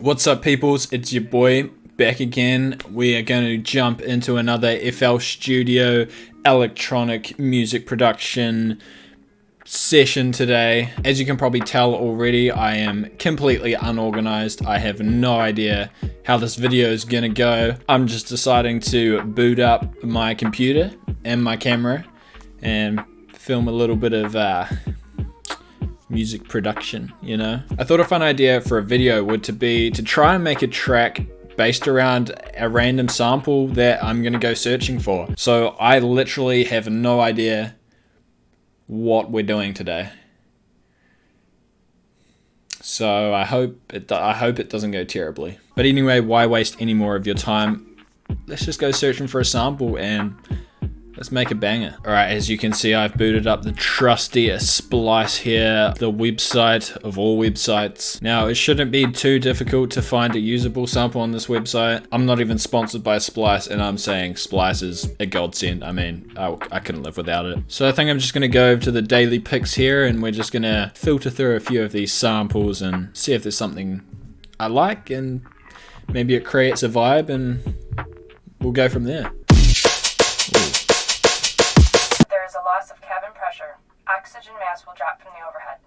What's up, peoples? It's your boy back again. We are going to jump into another FL Studio electronic music production session today. As you can probably tell already, I am completely unorganized. I have no idea how this video is going to go. I'm just deciding to boot up my computer and my camera and film a little bit of music production, you know. I thought a fun idea for a video would be to try and make a track based around a random sample that I'm gonna go searching for. So I literally have no idea what we're doing today. So I hope it doesn't go terribly. But anyway, why waste any more of your time? Let's just go searching for a sample and let's make a banger. Alright, as you can see, I've booted up the trusty Splice here, the website of all websites. Now, it shouldn't be too difficult to find a usable sample on this website. I'm not even sponsored by Splice, and I'm saying Splice is a godsend. I mean, I couldn't live without it. So I think I'm just gonna go over to the daily picks here, and we're just gonna filter through a few of these samples and see if there's something I like, and maybe it creates a vibe, and we'll go from there. Ooh. Loss of cabin pressure. Oxygen mass will drop from the overhead.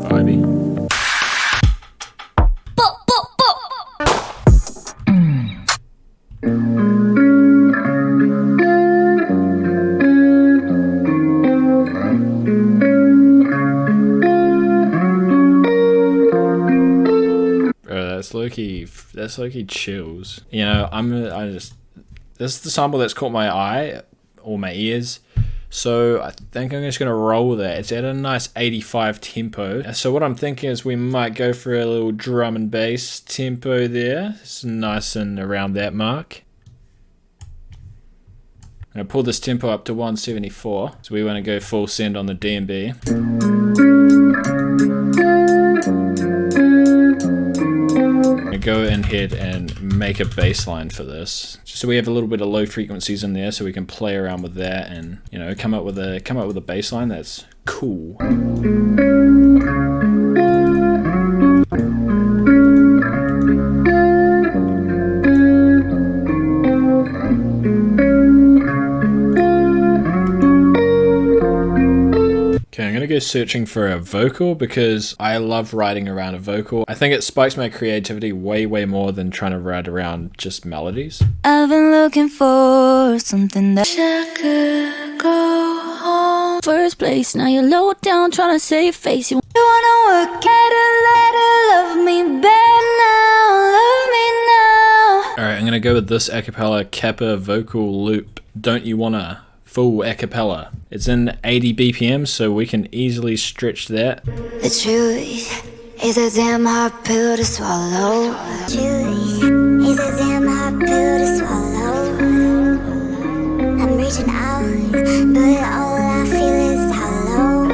Vibey. Bro, that's low-key chills. You know, this is the sample that's caught my eye, or my ears, so I think I'm just going to roll with it. It's at a nice 85 tempo, so what I'm thinking is we might go for a little drum and bass tempo there. It's nice and around that mark. I'm going to pull this tempo up to 174, so we want to go full send on the DnB. Go ahead and make a bass line for this, just so we have a little bit of low frequencies in there, so we can play around with that and, you know, come up with a bass line that's cool. I'm gonna go searching for a vocal because I love writing around a vocal. I think it spikes my creativity way more than trying to write around just melodies. I've been looking for something that I could go home. First place, now you're low down trying to save face. You wanna work at a ladder, love me better now, love me now. Alright, I'm gonna go with this acapella Kappa vocal loop. Don't you wanna? Full acapella. It's in 80 BPM, so we can easily stretch that. The truth is a damn hard pill to swallow. The truth is a damn hard pill to swallow. I'm reaching out, but all I feel is hollow.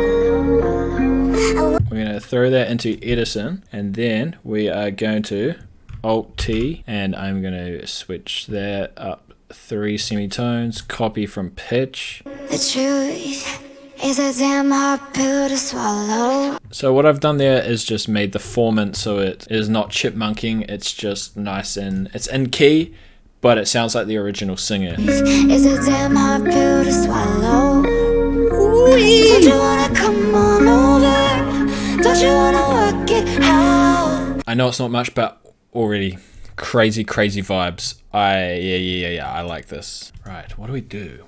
We're gonna throw that into Edison, and then we are going to Alt-T, and I'm gonna switch that up 3 semitones, copy from pitch. The truth is a damn hard pill to swallow. So what I've done there is just made the formant so it is not chipmunking, it's just nice and it's in key, but it sounds like the original singer. It's a damn hard pill to swallow. Don't you wanna come on over? Don't you wanna work it out? I know it's not much, but already crazy vibes. Yeah, I like this. Right, what do we do?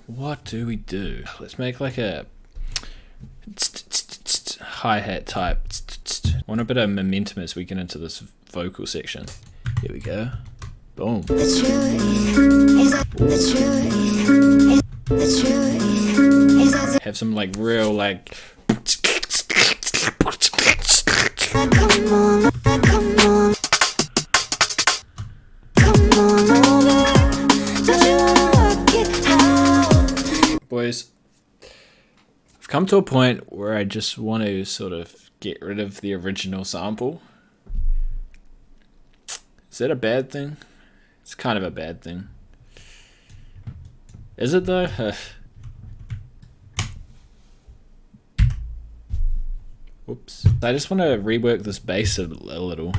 Let's make like a hi-hat type. Want a bit of momentum as we get into this vocal section. Here we go. Boom. The truth is Have some like real like come on. Boys, I've come to a point where I just want to sort of get rid of the original sample. Is that a bad thing? It's kind of a bad thing. Is it though? Whoops. I just want to rework this bass a little.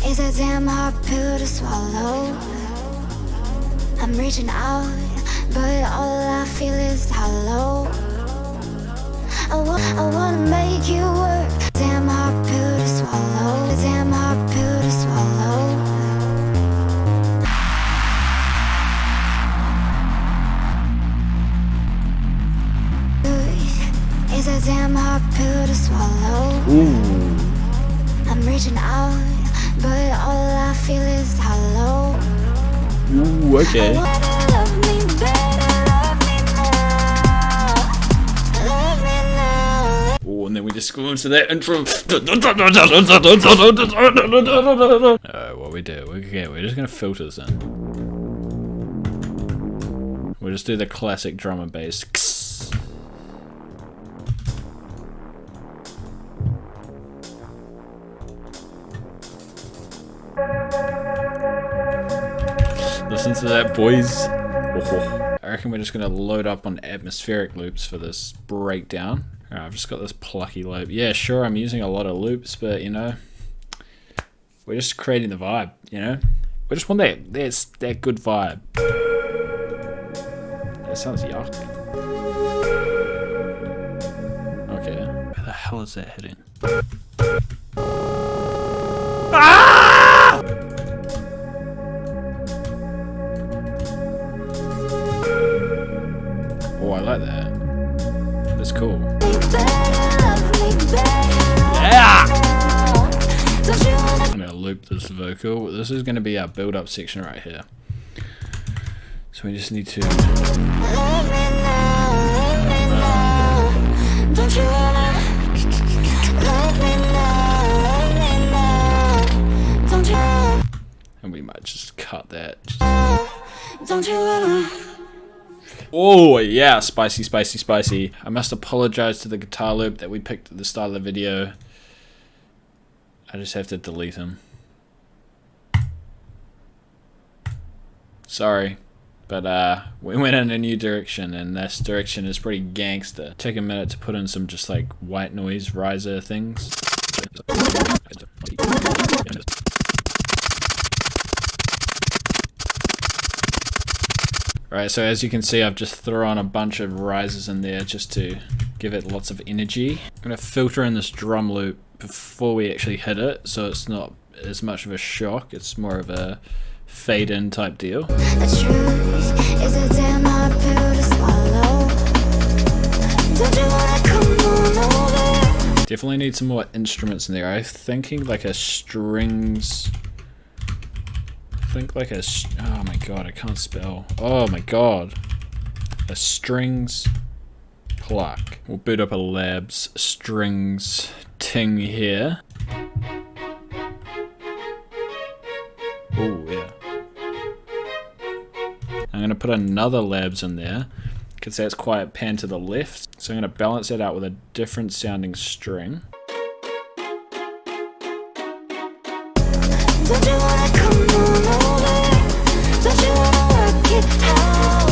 It's a damn hard pill to swallow. I'm reaching out, but all I feel is hollow. I wanna make you work. Damn hard pill to swallow. A damn hard pill to swallow. It's a damn hard pill to swallow. Ooh. I'm reaching out, but all I feel is hollow. Ooh, okay. Love me better, love me now. Love me now. Oh, and then we just go into that intro. What we do? We're just gonna filter this in. We'll just do the classic drum and bass. Listen to that, boys. Oh, I reckon we're just gonna load up on atmospheric loops for this breakdown. Alright, I've just got this plucky loop. Yeah, sure, I'm using a lot of loops, but you know, we're just creating the vibe, you know? We just want that good vibe. That sounds yuck. Okay. Where the hell is that hitting? Oh, I like that. That's cool. Yeah! I'm gonna loop this vocal. This is gonna be our build-up section right here. So we just need to. And we might just cut that. Don't you wanna? Oh yeah, spicy, spicy, spicy. I must apologize to the guitar loop that we picked at the start of the video. I just have to delete him. Sorry, but we went in a new direction, and this direction is pretty gangster. Take a minute to put in some just like white noise riser things. Right, so as you can see, I've just thrown a bunch of risers in there just to give it lots of energy. I'm gonna filter in this drum loop before we actually hit it, so it's not as much of a shock. It's more of a fade in type deal. The truth is a damn hard pill to swallow. Don't you wanna come on over? Definitely need some more instruments in there. I'm thinking like a strings. Oh my god, I can't spell. Oh my god. A strings pluck. We'll boot up a Labs strings ting here. Oh yeah. I'm gonna put another Labs in there because that's quite pan to the left. So I'm gonna balance that out with a different sounding string. Don't you wanna come on over? Don't you wanna work it out?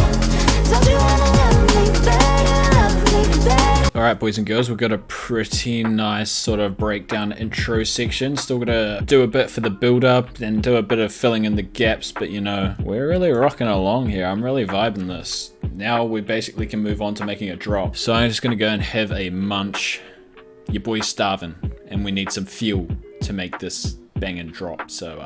Don't you wanna love me better, love me better? Alright, boys and girls, we've got a pretty nice sort of breakdown intro section. Still gotta do a bit for the build up, then do a bit of filling in the gaps, but you know, we're really rocking along here. I'm really vibing this. Now we basically can move on to making a drop. So I'm just gonna go and have a munch. Your boy's starving, and we need some fuel to make this banging drop. So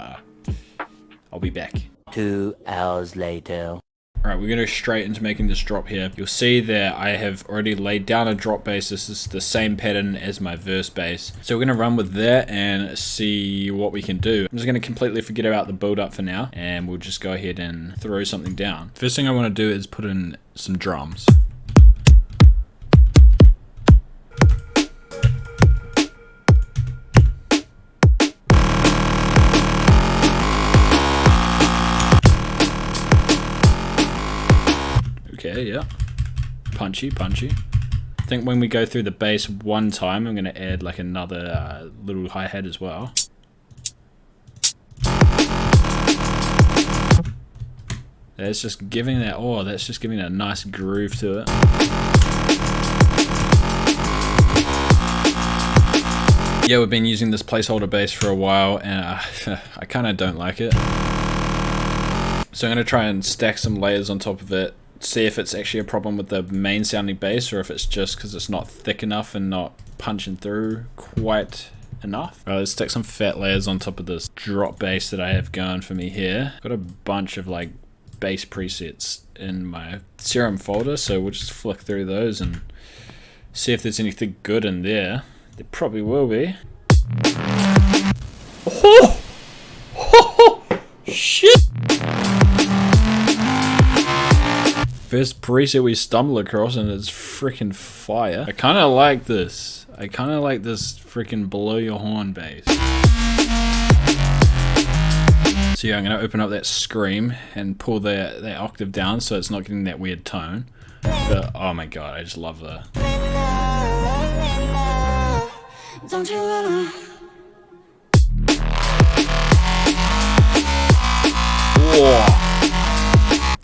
I'll be back. 2 hours later. Alright, we're going to go straight into making this drop here. You'll see that I have already laid down a drop bass. This is the same pattern as my verse bass. So we're going to run with that and see what we can do. I'm just going to completely forget about the build up for now, and we'll just go ahead and throw something down. First thing I want to do is put in some drums. Okay, yeah. Punchy, punchy. I think when we go through the bass one time, I'm going to add like another little hi-hat as well. That's just giving that, oh, that's just giving a nice groove to it. Yeah, we've been using this placeholder bass for a while, and I kind of don't like it. So I'm going to try and stack some layers on top of it, see if it's actually a problem with the main sounding bass, or if it's just because it's not thick enough and not punching through quite enough. Alright, let's stack some fat layers on top of this drop bass that I have going for me here. Got a bunch of like bass presets in my Serum folder, so we'll just flick through those and see if there's anything good in there. There probably will be. Oh! Shit! First preset we stumble across and it's freaking fire. I kind of like this. I kind of like this freaking blow your horn bass. So yeah, I'm going to open up that scream and pull that octave down so it's not getting that weird tone. But oh my god, I just love that. Don't you wanna? Whoa.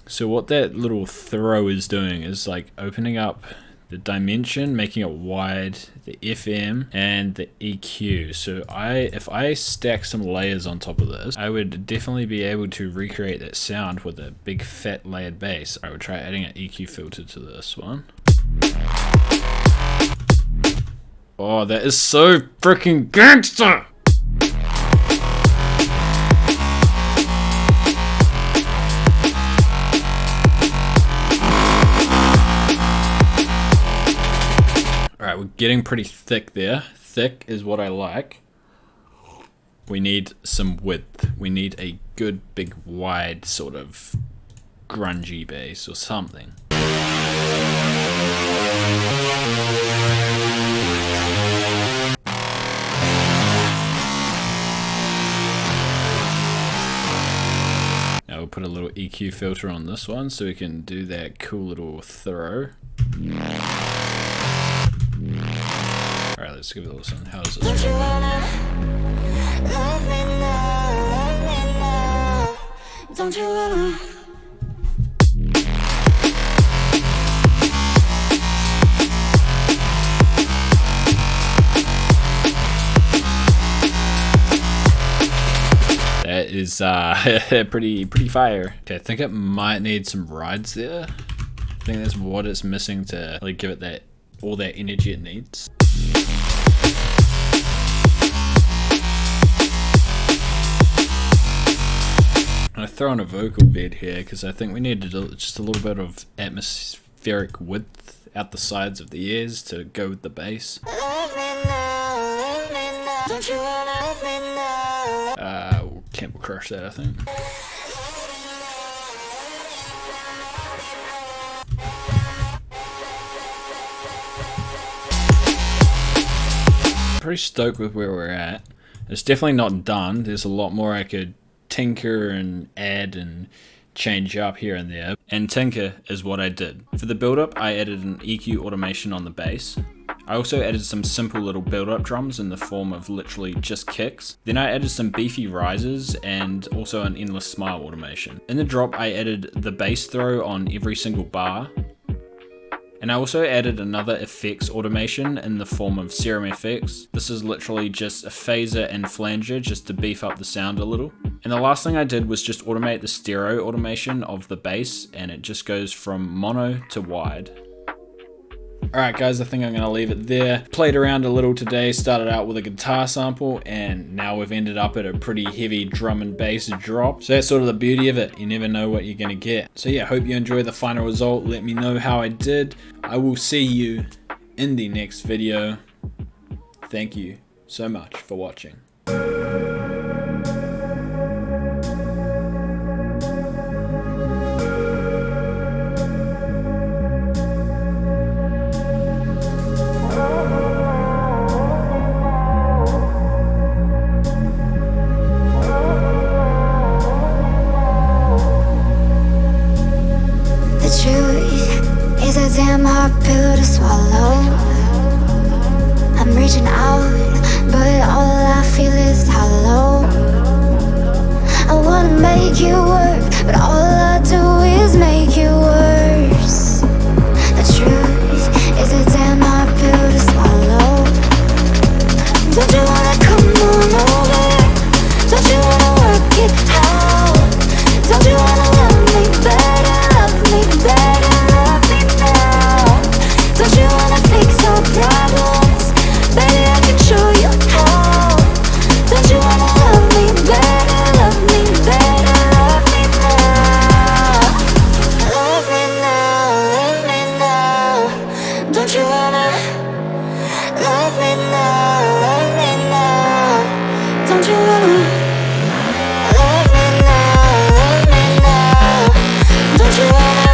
So what that little throw is doing is like opening up the dimension, making it wide, the FM and the EQ. So if I stack some layers on top of this, I would definitely be able to recreate that sound with a big fat layered bass. I would try adding an EQ filter to this one. Oh, that is so freaking gangster! Alright, we're getting pretty thick there. Thick is what I like. We need some width. We need a good, big, wide sort of grungy bass or something. Now we'll put a little EQ filter on this one so we can do that cool little throw. Alright, let's give it a listen. How does this work? Don't you wanna? That is pretty fire. Okay, I think it might need some rides there. I think that's what it's missing to like give it all that energy it needs. I throw in a vocal bed here because I think we need just a little bit of atmospheric width out the sides of the ears to go with the bass. We'll crush that, I think. Pretty stoked with where we're at. It's definitely not done. There's a lot more I could tinker and add and change up here and there. And tinker is what I did. For the build-up, I added an EQ automation on the bass. I also added some simple little build-up drums in the form of literally just kicks. Then I added some beefy risers and also an endless smile automation. In the drop, I added the bass throw on every single bar. And I also added another effects automation in the form of Serum FX. This is literally just a phaser and flanger just to beef up the sound a little. And the last thing I did was just automate the stereo automation of the bass, and it just goes from mono to wide. Alright guys, I think I'm going to leave it there. Played around a little today, started out with a guitar sample, and now we've ended up at a pretty heavy drum and bass drop. So that's sort of the beauty of it, you never know what you're going to get. So yeah, hope you enjoy the final result, let me know how I did. I will see you in the next video. Thank you so much for watching. Damn hard pill to swallow. I'm reaching out, but all I feel is hollow. I wanna make you work, but all I do is make you worse. The truth is a damn hard pill to swallow. Don't you want fix our problems. Baby, I can show you how. Don't you wanna love me better, love me better, love me now? Love me now, love me now. Don't you wanna love me now, love me now? Don't you wanna love me now, love me now? Don't you wanna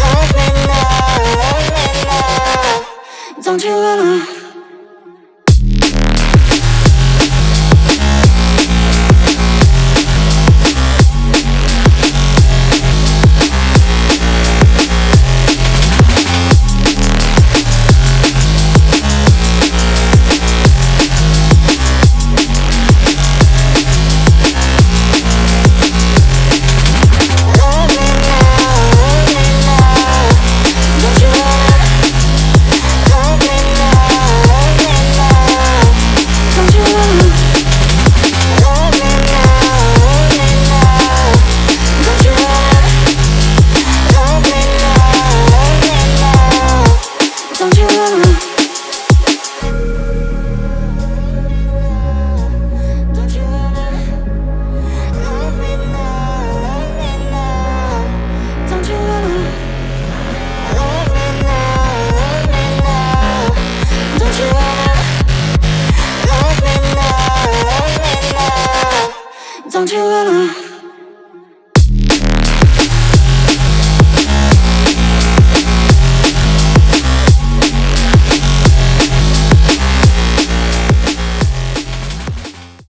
love me now, love me now? Don't you wanna? Don't you wanna